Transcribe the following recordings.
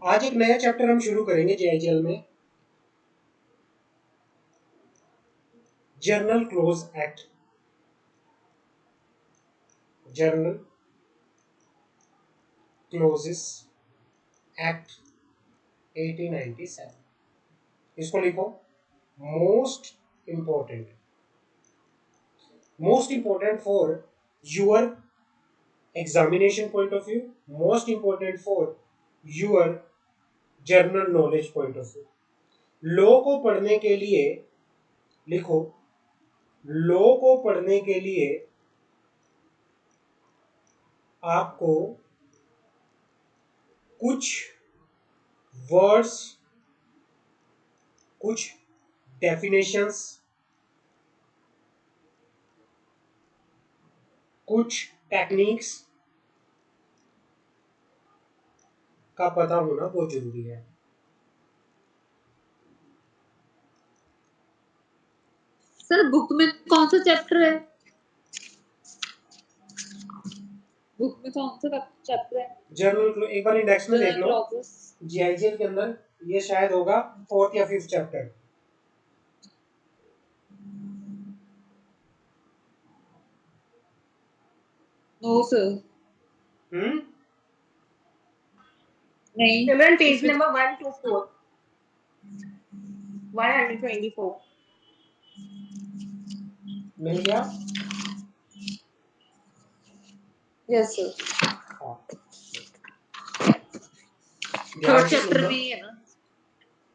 आज एक नया चैप्टर हम शुरू करेंगे जेआईजीएल में, general clauses act. General clauses act 1897। इसको लिखो most important for your examination point of view, most important for your general knowledge point of view. Law को पढ़ने के लिए लिखो, लॉ को पढ़ने के लिए आपको कुछ वर्ड्स, कुछ डेफिनेशंस, कुछ टेक्निक्स का पता होना बहुत जरूरी है। सर बुक में कौन सा चैप्टर है? बुक में कौन सा चैप्टर है? जर्नल, एक बार इंडेक्स में देख लो जीआईजीएल के अंदर, ये शायद होगा 4th या 5th चैप्टर। No sir. नहीं सिमरन, पेज नंबर 124 124 मिल गया? Yes sir. ध्यान से चैप्टर सुनना। नहीं है ना?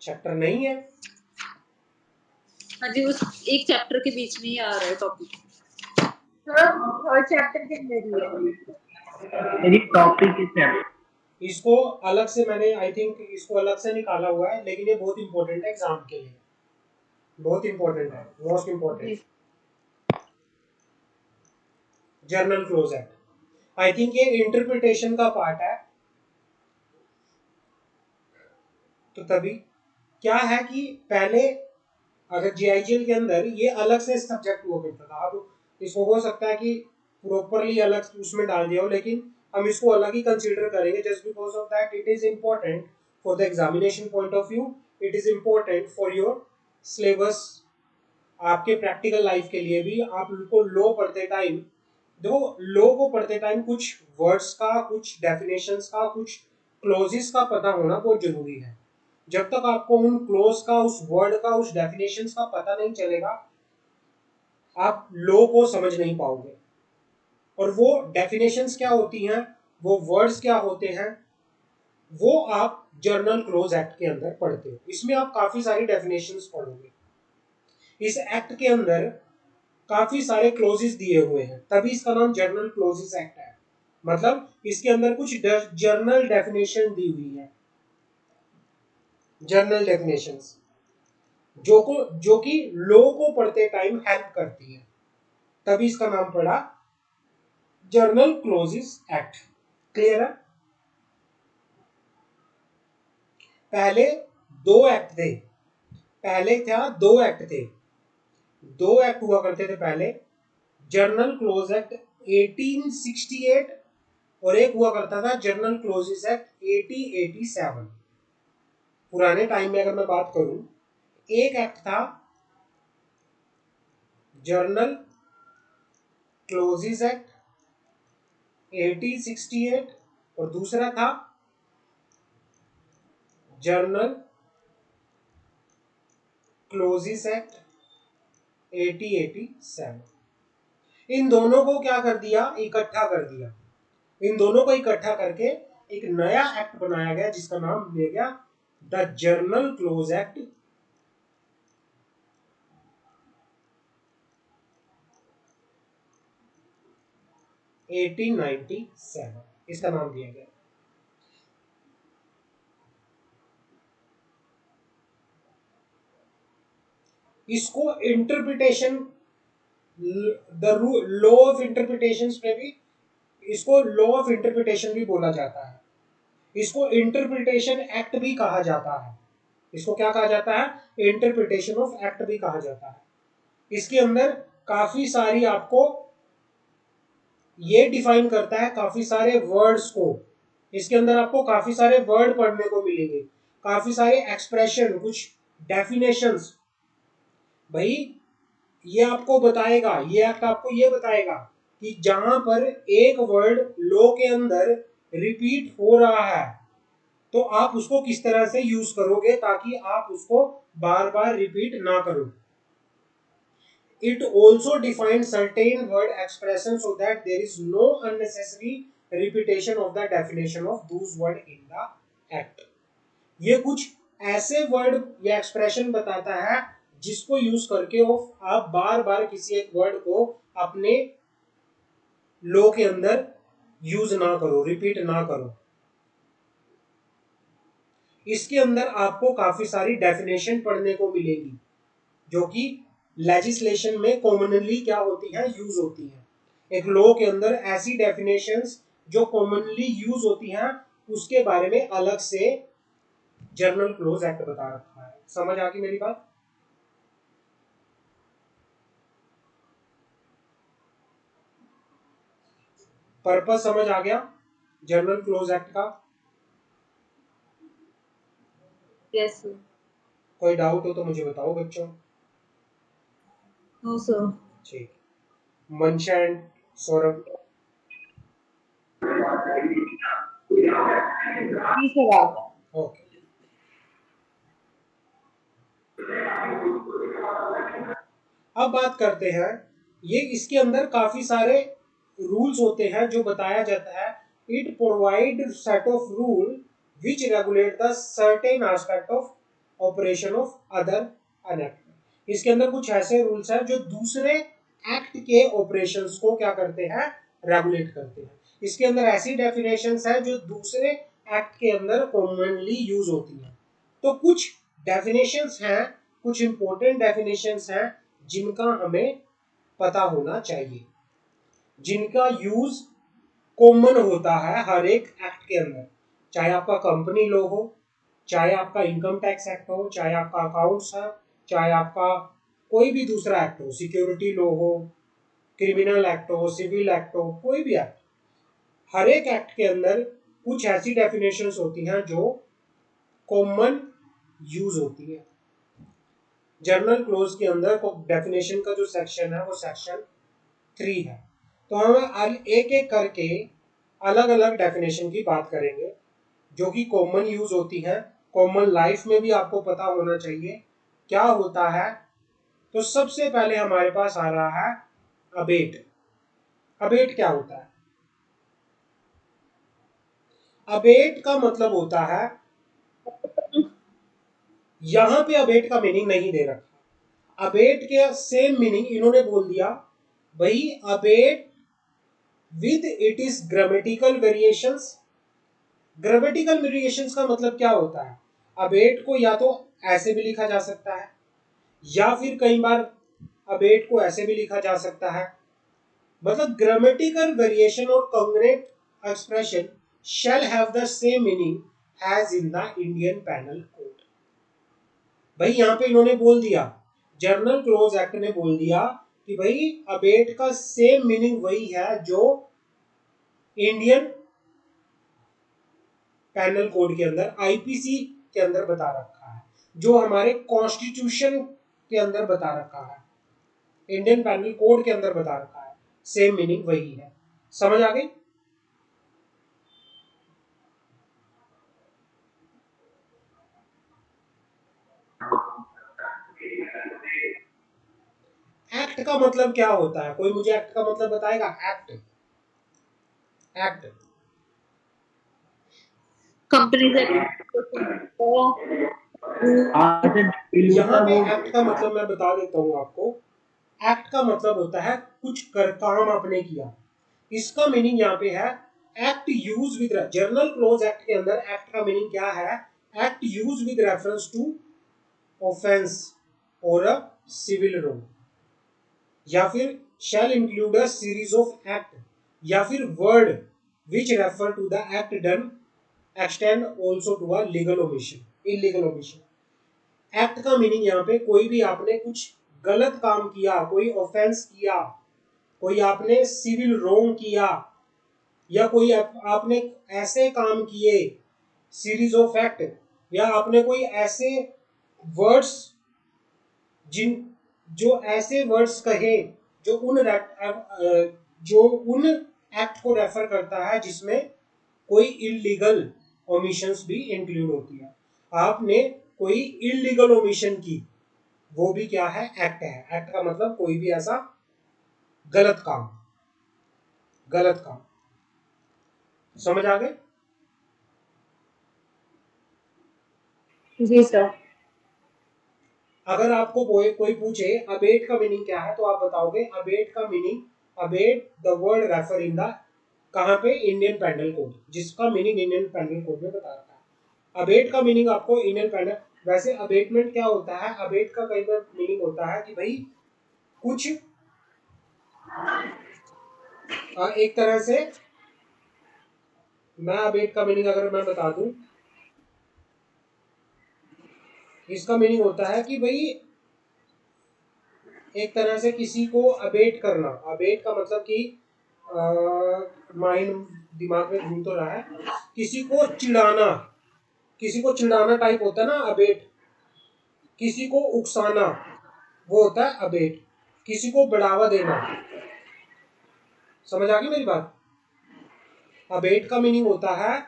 चैप्टर नहीं है? हाँ जी, उस एक चैप्टर के बीच में ही आ रहा है टॉपिक। थर्ड चैप्टर के अंदर ही मेरी टॉपिक है। इसको अलग से मैंने आई थिंक इसको अलग से निकाला हुआ है, लेकिन ये बहुत इंपॉर्टेंट है एग्जाम के लिए, बहुत इंपॉर्टेंट है, most important. Journal clauses act I think ये इंटरप्रिटेशन का पार्ट है। तो तभी क्या है कि पहले अगर जीआईजीएल के अंदर ये अलग से सब्जेक्ट हुआ करता था, अब इसको हो सकता है कि प्रॉपरली अलग उसमें डाल दिया हो, लेकिन हम इसको अलग ही कंसीडर करेंगे just because of that it is important for the examination point of view, it is important for your syllabus, आपके प्रैक्टिकल लाइफ के लिए भी। आप उनको लॉ पढ़ते टाइम, देखो लॉ को पढ़ते टाइम कुछ वर्ड्स का, कुछ डेफिनेशंस का, कुछ क्लोजेस का पता होना बहुत जरूरी है। जब तक आपको उन क्लोज का, उस वर्ड का, उस डेफिनेशंस का पता नहीं चलेगा, आप लॉ को समझ नहीं पाओगे। और वो डेफिनेशंस क्या होती हैं, वो वर्ड्स क्या होते हैं, वो आप जर्नल क्लोज एक्ट के अंदर पढ़ते हो। इसमें आप काफी सारी डेफिनेशंस पढ़ोगे। इस एक्ट के अंदर काफी सारे क्लोजेस दिए हुए हैं, तभी इसका नाम जर्नल क्लोजेस एक्ट है। मतलब इसके अंदर कुछ जर्नल डेफिनेशन दी हुई है, जर्नल डेफिनेशंस जो कि लॉ को पढ़ते टाइम हेल्प करती है, तभी इसका नाम पड़ा जर्नल क्लोजेस एक्ट। क्लियर है? पहले दो एक्ट थे, दो एक्ट हुआ करते थे पहले। जर्नल क्लोज एक्ट 1868 और एक हुआ करता था जर्नल क्लोजेस एक्ट 1887। पुराने टाइम में अगर मैं बात करूं, एक एक्ट था जर्नल क्लोजेस एक्ट 1868 और दूसरा था जर्नल क्लोजेस एक्ट 1887। इन दोनों को क्या कर दिया, इकट्ठा कर दिया। इन दोनों को इकट्ठा करके एक नया एक्ट बनाया गया जिसका नाम दिया गया द जर्नल क्लोज एक्ट 1897, इसका नाम दिया गया। इसको interpretation, the law of interpretation में भी, इसको लॉ ऑफ इंटरप्रिटेशन भी बोला जाता है। इसको इंटरप्रिटेशन एक्ट भी कहा जाता है। इसको क्या कहा जाता है? इंटरप्रिटेशन ऑफ एक्ट भी कहा जाता है। इसके अंदर काफी सारी आपको ये डिफाइन करता है, काफी सारे वर्ड्स को इसके अंदर आपको काफी सारे वर्ड पढ़ने को मिलेंगे, काफी सारे एक्सप्रेशन, कुछ डेफिनेशंस। भाई ये आपको बताएगा, ये एक्ट आपको ये बताएगा कि जहां पर एक वर्ड लॉ के अंदर रिपीट हो रहा है तो आप उसको किस तरह से यूज करोगे ताकि आप उसको बार बार रिपीट ना करो। It also defines certain word expressions so that there is no unnecessary repetition of the definition of those word in the act. ये कुछ ऐसे वर्ड या एक्सप्रेशन बताता है जिसको यूज करके वो आप बार बार किसी एक वर्ड को अपने लॉ के अंदर यूज ना करो, रिपीट ना करो। इसके अंदर आपको काफी सारी डेफिनेशन पढ़ने को मिलेगी जो कि लेजिस्लेशन में कॉमनली क्या होती है, यूज होती है। एक लॉ के अंदर ऐसी डेफिनेशंस जो कॉमनली यूज होती हैं उसके बारे में अलग से जनरल क्लोज एक्ट बता रखा है। समझ आ गई मेरी बात? पर्पस समझ आ गया जनरल क्लोज एक्ट का? Yes sir. कोई डाउट हो तो मुझे बताओ बच्चों। No sir. ठीक, मंशा एंड सौरभ? जी सर। ओके, अब बात करते हैं, ये इसके अंदर काफी सारे रूल्स होते हैं जो बताया जाता है। It provide set of rule which regulate the certain aspect of operation of other an act. इसके अंदर कुछ ऐसे रूल्स हैं जो दूसरे एक्ट के ऑपरेशंस को क्या करते हैं, रेगुलेट करते हैं। इसके अंदर ऐसी डेफिनेशंस हैं जो दूसरे एक्ट के अंदर कॉमनली यूज होती हैं। तो कुछ डेफिनेशंस हैं, कुछ इंपॉर्टेंट डेफिनेशंस हैं जिनका हमें पता होना चाहिए, जिनका यूज कॉमन होता है हर एक एक्ट के अंदर, चाहे आपका कंपनी लॉ हो, चाहे आपका इनकम टैक्स एक्ट हो, चाहे आपका अकाउंट्स है, चाहे आपका कोई भी दूसरा एक्ट हो, सिक्योरिटी लॉ हो, क्रिमिनल एक्ट हो, सिविल एक्ट हो, कोई भी एक्ट, हर एक एक्ट के अंदर कुछ ऐसी डेफिनेशंस होती हैं जो कॉमन यूज होती है। जनरल क्लोज के अंदर डेफिनेशन का जो सेक्शन है वो सेक्शन 3 है। तो हम एक एक करके अलग अलग डेफिनेशन की बात करेंगे जो कि कॉमन यूज होती है, कॉमन लाइफ में भी आपको पता होना चाहिए क्या होता है। तो सबसे पहले हमारे पास आ रहा है अबेट। अबेट क्या होता है? अबेट का मतलब होता है, यहां पे अबेट का मीनिंग नहीं दे रखा, अबेट के सेम मीनिंग इन्होंने बोल दिया भाई, abate with it is grammatical variations. Grammatical variations का मतलब क्या होता है? अबेट को या तो ऐसे भी लिखा जा सकता है या फिर कई बार अबेट को ऐसे भी लिखा जा सकता है। मतलब ग्रामेटिकल वेरिएशन और congruent expression shall have the same meaning as in the Indian Penal Code। भाई यहाँ पे इन्होंने बोल दिया, जनरल क्लोज एक्ट ने बोल दिया कि भाई अबेट का सेम मीनिंग वही है जो इंडियन पैनल कोड के अंदर, आईपीसी के अंदर बता रखा है, जो हमारे कॉन्स्टिट्यूशन के अंदर बता रखा है, इंडियन पैनल कोड के अंदर बता रखा है, सेम मीनिंग वही है। समझ आ गई? एक्ट का मतलब क्या होता है? कोई मुझे एक्ट का मतलब बताएगा? एक्ट, एक्ट कंपनीज यहाँ पे एक्ट का मतलब मैं बता देता हूँ आपको। एक्ट का मतलब होता है कुछ कर काम आपने किया, इसका मीनिंग यहाँ पे है act use with. General clauses act के अंदर एक्ट का मीनिंग क्या है? Act use with reference to offence और अ सिविल रोल, या फिर shall include a series of act, या फिर word which refer to the act done extend also to a legal omission, illegal omission. Act का meaning यहाँ पे कोई भी आपने कुछ गलत काम किया, कोई ऑफेंस किया, कोई आपने सिविल रोंग किया, या कोई आपने ऐसे काम किए, सीरीज ऑफ फैक्ट, या आपने कोई ऐसे वर्ड्स जिन जो ऐसे वर्ड्स कहे जो उन एक्ट को रेफर करता है जिसमें कोई इलीगल ओमिशंस भी इंक्लूड होती है। आपने कोई इलीगल ओमिशन की, वो भी क्या है, एक्ट है। एक्ट का मतलब कोई भी ऐसा गलत काम। समझ आ गए? जी सर। अगर आपको कोई पूछे अबेट का मीनिंग क्या है, तो आप बताओगे अबेट का meaning, abate the word refer in the, कहां पे, इंडियन पेनल कोड, जिसका मीनिंग इंडियन पेनल कोड में बता रखा है। अबेट का मीनिंग आपको इंडियन पेनल, वैसे अबेटमेंट क्या होता है, अबेट का कई बार मीनिंग होता है कि भाई कुछ एक तरह से, मैं अबेट का मीनिंग अगर मैं बता दूं, इसका मीनिंग होता है कि भाई एक तरह से किसी को अबेट करना। अबेट का मतलब कि माइंड दिमाग में घूम तो रहा है, किसी को चिढ़ाना, किसी को चिढ़ाना टाइप होता है ना अबेट, किसी को उकसाना, वो होता है अबेट, किसी को बढ़ावा देना। समझ आ गई मेरी बात? अबेट का मीनिंग होता है,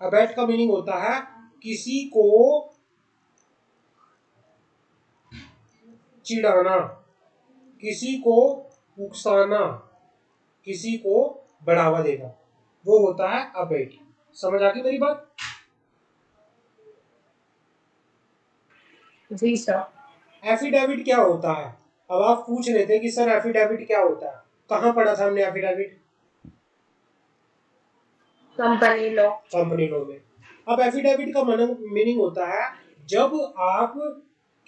अबेट का मीनिंग होता है किसी को चिढ़ाना, किसी को उकसाना, किसी को बढ़ावा देना, वो होता है अबेट। समझ आ गई मेरी बात? जी सर। एफिडेविट क्या होता है? अब आप पूछ रहे थे कि सर एफिडेविट क्या होता है, कहाँ पढ़ा था हमने affidavit? Company law. Company law में। अब एफिडेविट का मीनिंग होता है जब आप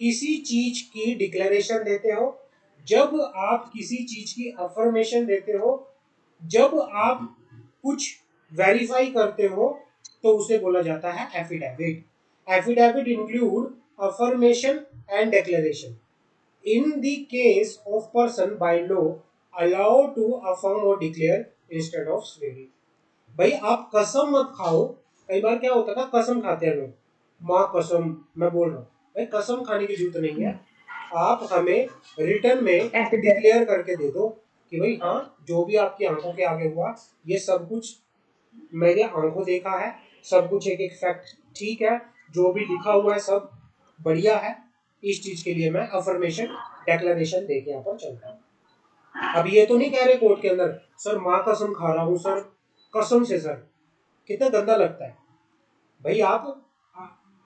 किसी चीज की डिक्लेरेशन देते हो, जब आप किसी चीज की अफर्मेशन देते हो, जब आप कुछ वेरीफाई करते हो, तो उसे बोला जाता है affidavit. Affidavit include affirmation and declaration in the case of person by law allowed to affirm or declare instead of swearing। भाई आप कसम मत खाओ। कई बार क्या होता था, कसम खाते हैं लोग, माँ कसम, मैं बोल रहा हूँ भाई कसम खाने की जरूरत नहीं है। आप हमें रिटर्न में डिक्लेयर करके दे दो कि भाई हाँ, जो भी आपकी आंखों के आगे हुआ ये सब कुछ मैंने आंखों देखा है, सब कुछ एक एक फैक्ट ठीक है, जो भी लिखा हुआ है सब बढ़िया है, इस चीज के लिए मैं अफर्मेशन डेक्लेरेशन दे के यहाँ पर चलता हूँ। अब ये तो नहीं कह रहे कोर्ट के अंदर सर माँ कसम खा रहा हूँ सर, कसम से सर, कितना गंदा लगता है भाई। आप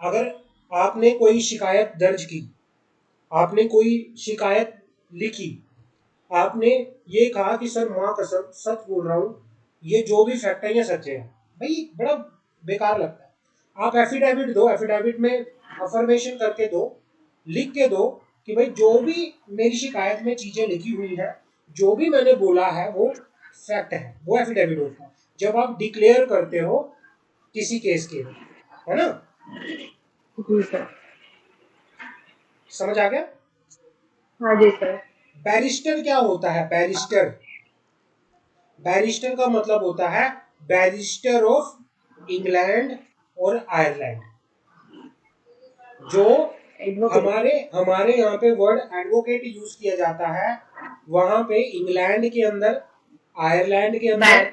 अगर आपने कोई शिकायत दर्ज की, आपने कोई शिकायत लिखी, आपने ये कहा कि सर माँ कसम सच बोल रहा हूँ, ये जो भी फैक्ट है ये सच है, भाई बड़ा बेकार लगता है। आप एफिडेविट दो, एफिडेविट में अफर्मेशन करके दो, लिख के दो कि भाई जो भी मेरी शिकायत में चीजें लिखी हुई है, जो भी मैंने बोला है वो फैक्ट है, वो एफिडेविट होता है। जब आप डिक्लेयर करते हो किसी केस के, है ना? जी सर। समझ आ गया? हाँ जी सर। बैरिस्टर क्या होता है? बैरिस्टर, बैरिस्टर का मतलब होता है बैरिस्टर ऑफ इंग्लैंड और आयरलैंड। जो हमारे हमारे यहाँ पे वर्ड एडवोकेट यूज किया जाता है, वहां पे इंग्लैंड के अंदर, आयरलैंड के अंदर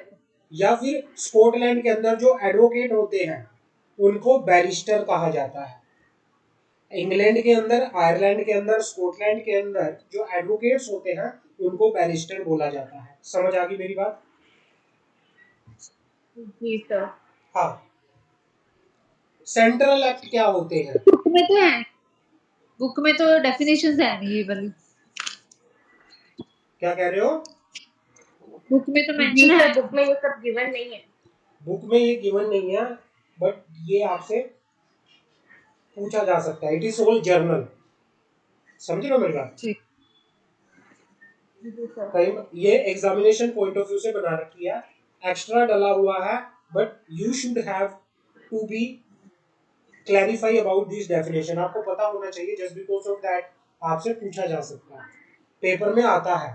या फिर स्कॉटलैंड के अंदर जो एडवोकेट होते हैं उनको बैरिस्टर कहा जाता है। इंग्लैंड के अंदर, आयरलैंड के अंदर, स्कॉटलैंड के अंदर जो एडवोकेट्स होते हैं उनको बैरिस्टर बोला जाता है। समझ आ गई मेरी बात? जी सर। हाँ। सेंट्रल एक्ट क्या होते हैं? बुक में तो है, बुक में तो डेफिनेशंस है नहीं ये वाली। क्या कह रहे हो? बुक में तो जी मेंशन सर, है। बुक में ये सब गिवन नहीं है। बुक में ये गिवन नहीं है, बट ये आपसे पूछा जा सकता है। It is all journal. समझ रहे हो मेरी बात? जी सर। कहीं ये एग्जामिनेशन पॉइंट ऑफ व्यू से बना रखी है, एक्स्ट्रा डला हुआ है, but you should have to be clarify about this definition. आपको पता होना चाहिए, जस्ट बिकॉज ऑफ दैट आपसे पूछा जा सकता है, पेपर में आता है।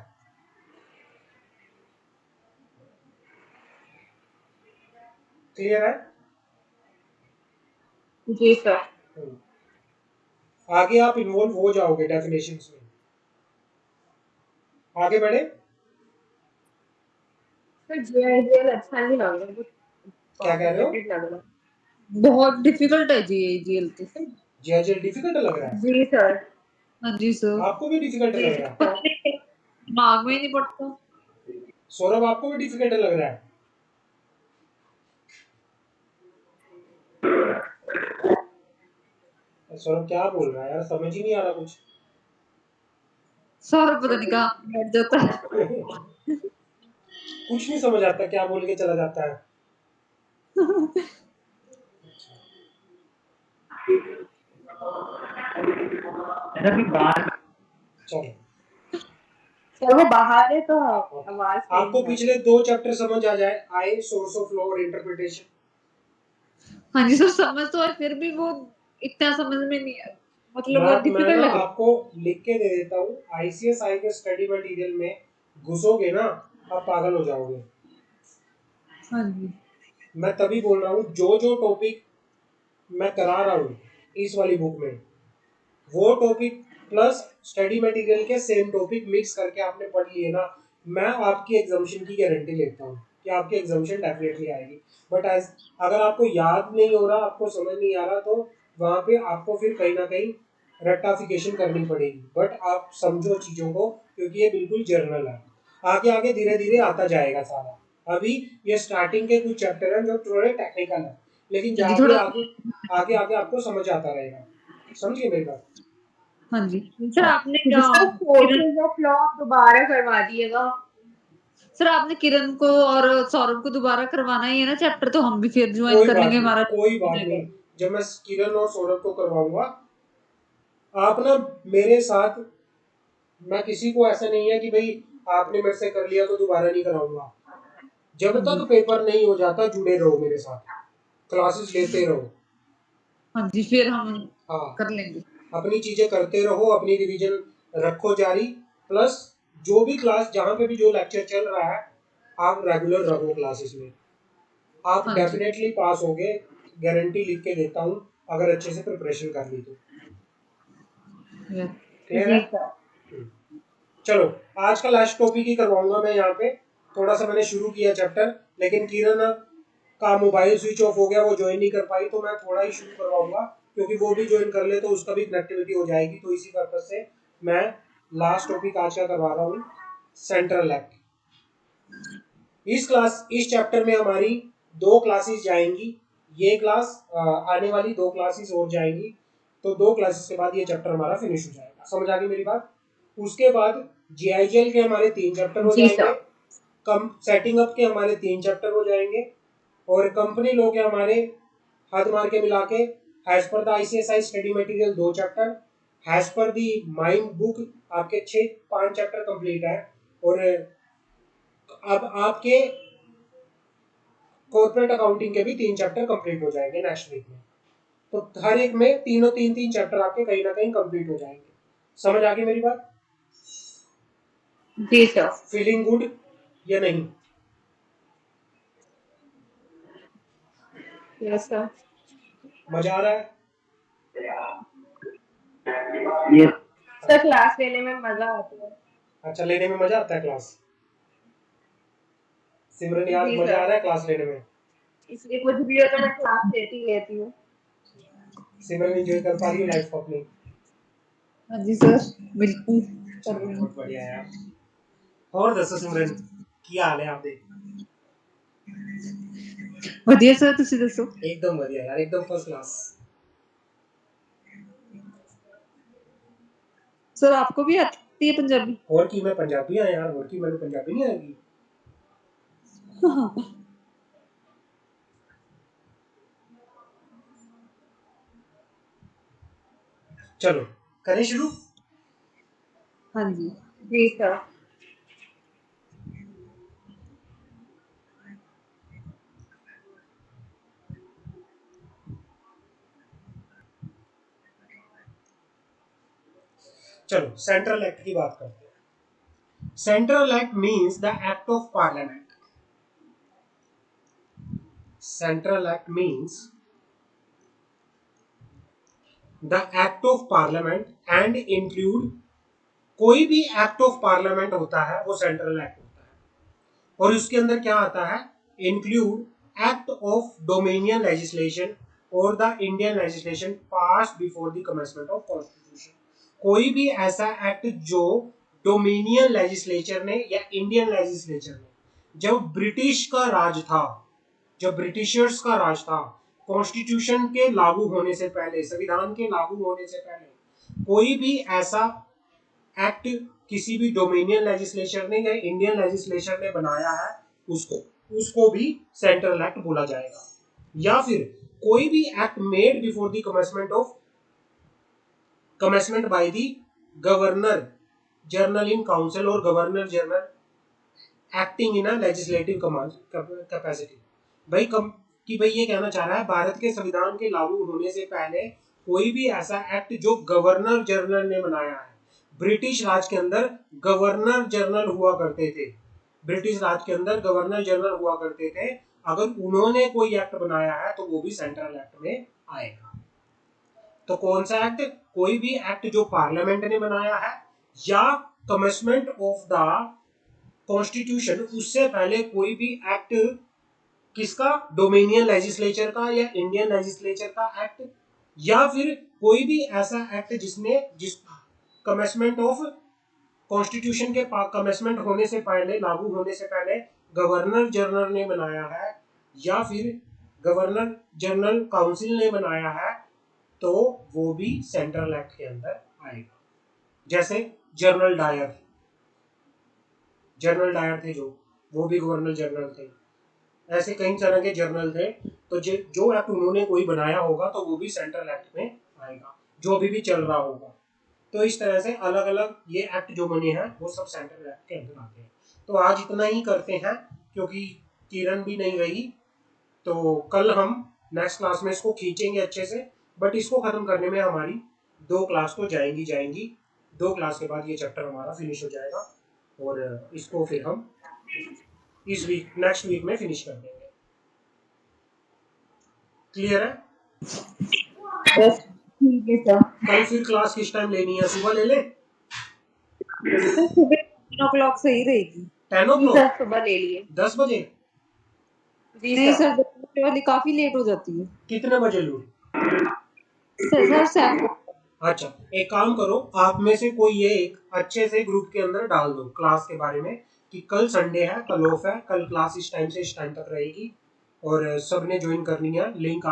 क्लियर है? जी सर। आगे आप इन्वॉल्व हो जाओगे डेफिनेशंस में। आगे बढ़े। सर जीआईजीएल अच्छा नहीं लग रहा, कुछ क्या कह रहे हो? कॉम्प्लिकेटेड लग रहा बहुत डिफिकल्ट है जी जेल तो। जीआईजीएल डिफिकल्ट लग रहा है। है? जी सर। हाँ जी सर। आपको भी डिफिकल्ट जी लग रहा है? सर। दिमाग में ही नहीं पड़ता। सौरभ आपको भी डिफिकल्ट लग रहा है? सौरभ क्या बोल रहा है यार, समझ ही नहीं आ रहा कुछ। सर पता नहीं कहाँ बैठ जाता है। कुछ नहीं समझ आता, क्या बोल के चला जाता है। ऐसा भी बाहर चलो, सर वो बाहर है तो आवाज आपको नहीं आ पिछले रही। 2 चैप्टर समझ आ जाए, आई, सोर्स ऑफ लॉ और इंटरप्रिटेशन। हाँ जी सर समझ तो है, फिर भी वो इतना समझ में नहीं है, मतलब वो मैं डिफिकल्ट ना लग रहा है। आपको लिख के दे देता हूँ, आईसीएसआई के स्टडी मटेरियल में घुसोगे ना, आप पागल हो जाओगे। हाँ जी। मैं तभी बोल रहा हूँ, जो जो टॉपिक मैं करा रहा हूँ इस वाली बुक में, वो टॉपिक प्लस स्टडी मटेरियल के सेम टॉपिक मिक्स करके आपने पढ़ लिए ना, मैं आपकी एग्जामिशन की गारंटी लेता हूँ कि आपकी एग्जामिशन डेफिनेटली आएगी। बट अगर आपको याद नहीं हो रहा, आपको समझ नहीं आ रहा, तो वहाँ पे आपको फिर कहीं ना कहीं रेक्टाफिकेशन करनी पड़ेगी। बट आप समझो चीज़ों को, क्योंकि ये बिल्कुल जर्नल है। आगे आगे धीरे धीरे आता जाएगा सारा। अभी ये स्टार्टिंग के कुछ चैप्टर हैं जो थोड़े टेक्निकल है, लेकिन हाँ जी आगे थोड़ा। आगे आगे आगे आपको समझ आता रहेगा। समझिए मेरी बात? हाँ जी सर हाँ। आपने जी क्या sir, Kiran, sources of law दोबारा करवा दिएगा। सर आपने किरण को और सौरभ को दोबारा करवाना ही है ना चैप्टर, तो हम भी फिर ज्वाइन कोई कर बात लेंगे नहीं, हमारा कोई हो बात जाएगा। नहीं। जब मैं किरण और सौरभ को करवाऊंगा, आप ना मेरे साथ, मैं किसी को ऐसा नहीं है कि भाई आपने मेरे से कर लिया तो दोबारा नहीं कराऊंगा। जब हाँ जी। तक पेपर नहीं हो जाता, जुड़े रहो मेरे साथ, क्लासेस लेते रहो। हाँ जी फिर हम हाँ, कर लेंगे। अपनी चीजें करते रहो, अपनी रिवीजन रखो जारी। प्लस जो भी क्लास, जहाँ पे भी जो लेक्चर चल रहा है, आप रेगुलर रहो क्लासेस में। आप हाँ जी। डेफिनेटली पास होगे, गारंटी लिख के देता हूँ, अगर अच्छे से प्रिपरेशन कर ली तो। क्लियर है? जी सर। चलो, आज का लास्ट टॉपिक ही करवाऊंगा मैं यहाँ पे। थोड़ा सा मैंने शुरू किया चैप्टर, लेकिन किरण का मोबाइल स्विच ऑफ हो गया, वो ज्वाइन नहीं कर पाई, तो मैं थोड़ा ही शुरू करवाऊंगा, क्योंकि वो भी ज्वाइन कर ले तो उसका भी कनेक्टिविटी हो जाएगी। तो इसी पर्पज से मैं लास्ट टॉपिक आज का करवा रहा हूँ, सेंट्रल एक्ट। इस चैप्टर में हमारी 2 क्लासेस जाएंगी। ये क्लास आने वाली 2 क्लासेस और जाएंगी, तो 2 क्लासेस के बाद ये चैप्टर हमारा फिनिश हो जाएगा। समझ आ गई मेरी बात? उसके बाद जीआईजीएल के हमारे 3 चैप्टर हो जी जाएंगे, सर। कम सेटिंग अप के हमारे 3 चैप्टर हो जाएंगे, और कंपनी लॉ के हमारे हाथ मार के मिला के as per the ICSI study material 2 chapter, as per the mind book आपके 5 चैप्टर कंप्लीट है। और अब आपके कॉर्पोरेट अकाउंटिंग के भी 3 चैप्टर कंप्लीट हो जाएंगे नेक्स्ट वीक में। तो हर एक में तीनों 3-3 चैप्टर आपके कहीं ना कहीं कंप्लीट हो जाएंगे। समझ आ गई मेरी बात? जी सर। फीलिंग गुड या नहीं? Yes sir. मजा आ रहा है? ये सर क्लास लेने में मजा आता है। अच्छा, लेने में मजा आता है क्लास? सिमरन यार, जी मजा आ सर, रहा है क्लास लेने में? इसलिए कुछ भी हो तो मैं क्लास लेती हूँ। सिमरन एंजॉय कर पा रही है लाइफ को अपनी? हाँ जी सर बिल्कुल कर चलो, रही हूँ। बहुत बढ़िया यार। और दसो सिमरन, की हाल है आपके? बढ़िया सर तुसी दसो। एकदम बढ़िया यार, एकदम फर्स्ट क्लास। सर आपको भी आती है पंजाबी? और की मैं पंजाबी हाँ यार, और की मैंने पंजाबी नहीं आएगी? चलो, करें शुरू? हाँ जी। जी सर। चलो, सेंट्रल एक्ट की बात करते हैं। Central act means the act of parliament. Central act means the act of parliament and include, कोई भी एक्ट ऑफ पार्लियामेंट होता है वो सेंट्रल एक्ट होता है, और उसके अंदर क्या आता है, include act of dominion legislation और the Indian legislation pass before the commencement of constitution. कोई भी ऐसा एक्ट जो डोमिनियन लेजिस्लेचर ने या इंडियन लेजिस्लेचर ने, जब ब्रिटिश का राज था, जब ब्रिटिशर्स का राज था, कॉन्स्टिट्यूशन के लागू होने से पहले, संविधान के लागू होने से पहले, कोई भी ऐसा एक्ट किसी भी डोमिनियन लेजिस्लेचर ने या इंडियन लेजिस्लेचर ने बनाया है, उसको भी सेंट्रल एक्ट बोला जाएगा। या फिर कोई भी act made before the commencement by the governor general in council और governor general acting in a legislative capacity. भाई ये कहना चाह रहा है, भारत के संविधान के लागू होने से पहले कोई भी ऐसा एक्ट जो गवर्नर जनरल ने बनाया है, ब्रिटिश राज के अंदर गवर्नर जनरल हुआ करते थे, ब्रिटिश राज के अंदर गवर्नर जनरल हुआ करते थे, अगर उन्होंने कोई एक्ट बनाया है तो वो भी सेंट्रल एक्ट में आएगा। तो कौन सा एक्ट, कोई भी एक्ट जो पार्लियामेंट ने बनाया है या कमेंसमेंट ऑफ द कॉन्स्टिट्यूशन, उससे पहले कोई भी एक्ट किसका, डोमिनियन लेजिस्लेचर का या इंडियन लेजिस्लेचर का एक्ट, या फिर कोई भी ऐसा एक्ट जिस कमेंसमेंट ऑफ कॉन्स्टिट्यूशन के कमेंसमेंट होने से पहले, लागू होने से पहले गवर्नर जनरल ने बनाया है या फिर गवर्नर जनरल काउंसिल ने बनाया है, तो वो भी सेंट्रल एक्ट के अंदर आएगा। जैसे जनरल डायर थे जो, वो भी गवर्नर जनरल थे। ऐसे कई तरह के जनरल थे, तो जो एक्ट उन्होंने कोई बनाया होगा तो वो भी सेंट्रल एक्ट में आएगा, जो अभी भी चल रहा होगा। तो इस तरह से अलग अलग ये एक्ट जो बने हैं वो सब सेंट्रल एक्ट के अंदर आते हैं। तो आज इतना ही करते हैं, क्योंकि किरण भी नहीं रही, तो कल हम नेक्स्ट क्लास में इसको खींचेंगे अच्छे से, बट इसको खत्म करने में हमारी 2 क्लास तो जाएंगी। 2 क्लास के बाद ये चैप्टर हमारा फिनिश हो जाएगा, और इसको फिर हम नेक्स्ट वीक में फिनिश कर देंगे। क्लियर है? ठीक है सर। कल फिर क्लास किस टाइम लेनी है, सुबह ले ले? सुबह 10 o'clock सही रहेगी। 10 o'clock? सर सुबह ले लिए। 10 बजे? नहीं सर, 10 बजे वाली काफी लेट हो जाती है। कितने बजे लूँ? सर 7। अच्छा, एक काम करो, आप में से कोई एक अच्छे से ग्रुप के अंदर डाल दो क्लास के बारे में, कि कल संडे है, कल ऑफ है, कल क्लास इस टाइम से इस टाइम तक रहेगी, और सबने ज्वाइन करनी है। लिंक